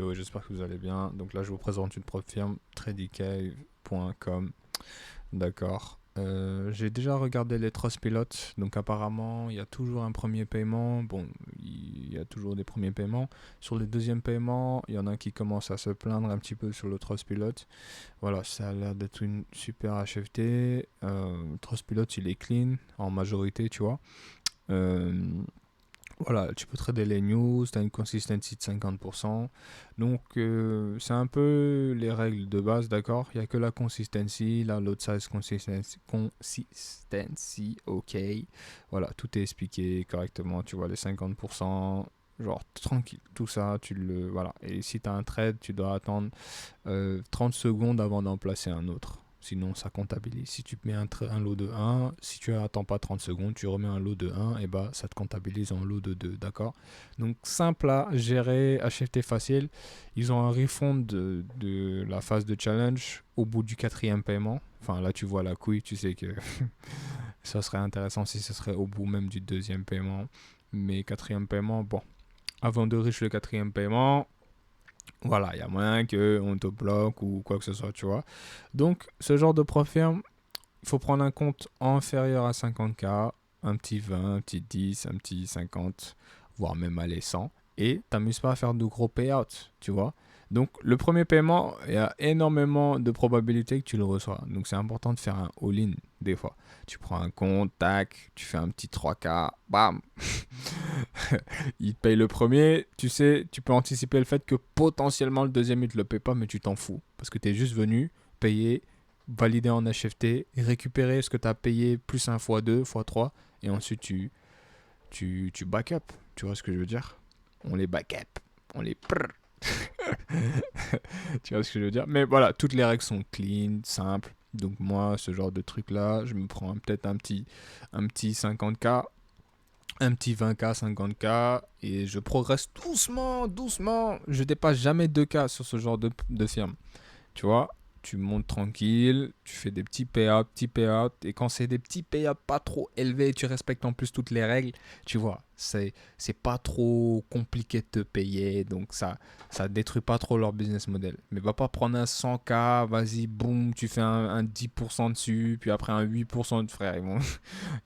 Yo, j'espère que vous allez bien. Donc là, je vous présente une propre firme, tradicave.com. D'accord. J'ai déjà regardé les Trustpilot, donc apparemment il y a toujours un premier paiement. Bon, il y a toujours des premiers paiements. Sur les deuxièmes paiements, il y en a qui commencent à se plaindre un petit peu sur le Trustpilot. Voilà, ça a l'air d'être une super HFT. Trustpilot, il est clean en majorité, tu vois. Euh, voilà, tu peux trader les news, tu as une consistency de 50%. Donc, c'est un peu les règles de base, d'accord? Il n'y a que la consistency, la load size consistency, ok. Voilà, tout est expliqué correctement. Tu vois, les 50%, genre tranquille. Tout ça, tu le. Voilà. Et si tu as un trade, tu dois attendre 30 secondes avant d'en placer un autre. Sinon, ça comptabilise. Si tu mets un lot de un, si tu attends pas 30 secondes, tu remets un lot de un, et bah ça te comptabilise en lot de 2, d'accord? Donc, simple à gérer, acheter facile. Ils ont un refund de la phase de challenge au bout du quatrième paiement. Enfin, là, tu vois la couille, tu sais que ça serait intéressant si ce serait au bout même du deuxième paiement. Mais quatrième paiement, bon. Avant de riche le quatrième paiement, voilà, il y a moyen qu'on te bloque ou quoi que ce soit, tu vois. Donc, ce genre de profil, il faut prendre un compte inférieur à 50K, un petit 20, un petit 10, un petit 50, voire même aller 100. Et t'amuses pas à faire de gros payouts, tu vois. Donc, le premier paiement, il y a énormément de probabilités que tu le reçois. Donc, c'est important de faire un all-in des fois. Tu prends un compte, tac, tu fais un petit 3K, bam, il te paye le premier, tu sais, tu peux anticiper le fait que potentiellement le deuxième il te le paye pas, mais tu t'en fous. Parce que tu es juste venu payer, valider en HFT, récupérer ce que tu as payé plus un fois 2 fois 3 et ensuite tu back up. Tu vois ce que je veux dire? On les back up, on les prrr. Tu vois ce que je veux dire? Mais voilà, toutes les règles sont clean, simples. Donc moi, ce genre de truc là, je me prends peut-être un petit 50K, un petit 20K, 50K, et je progresse doucement, doucement. Je dépasse jamais 2K sur ce genre de firme. Tu vois, tu montes tranquille, tu fais des petits payouts, et quand c'est des petits payouts pas trop élevés, tu respectes en plus toutes les règles, tu vois, c'est pas trop compliqué de te payer, donc ça détruit pas trop leur business model. Mais va pas prendre un 100K, vas-y, boum, tu fais un 10% dessus, puis après un 8% de frère,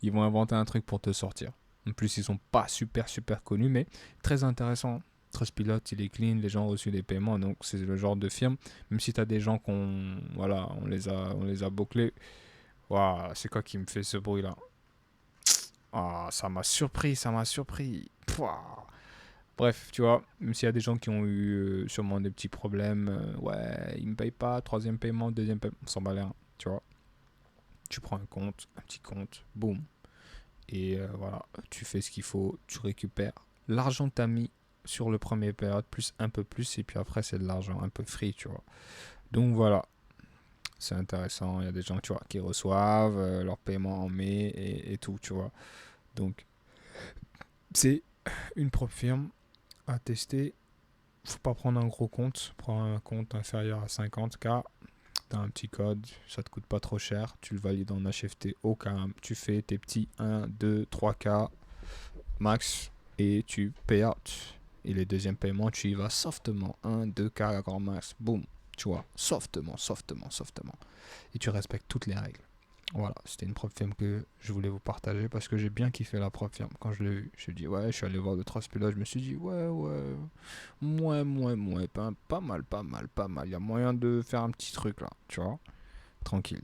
ils vont inventer un truc pour te sortir. En plus, ils sont pas super super connus, mais très intéressant. Trustpilot, il est clean, les gens ont reçu des paiements, donc c'est le genre de firme. Même si tu as des gens qu'on, voilà, on les a bouclés. Waouh, c'est quoi qui me fait ce bruit là? Ah, ça m'a surpris, ça m'a surpris. Pouah. Bref, tu vois, même s'il y a des gens qui ont eu sûrement des petits problèmes, ouais, ils me payent pas, troisième paiement, deuxième paiement, on s'en bat les reins, tu vois. Tu prends un petit compte, boum, et voilà, tu fais ce qu'il faut, tu récupères l'argent que tu as mis sur le premier période, plus un peu plus, et puis après c'est de l'argent un peu free, tu vois. Donc voilà, c'est intéressant, il y a des gens, tu vois, qui reçoivent leur paiement en mai et tout, tu vois. Donc c'est une propre firme à tester. Faut pas prendre un gros compte, prends un compte inférieur à 50K, t'as un petit code, ça te coûte pas trop cher, tu le valides en HFT au calme, tu fais tes petits 1, 2, 3K max et tu pay out. Et les deuxièmes paiements, tu y vas softement, 1, 2K grand max, boum, tu vois, softement, softement, softement. Et tu respectes toutes les règles. Voilà, c'était une propre firme que je voulais vous partager parce que j'ai bien kiffé la propre firme. Quand je l'ai vu, je me dit ouais, je suis allé voir de Trustpilot, je me suis dit ouais, ouais, pas mal, pas mal, pas mal. Il y a moyen de faire un petit truc là, tu vois, tranquille.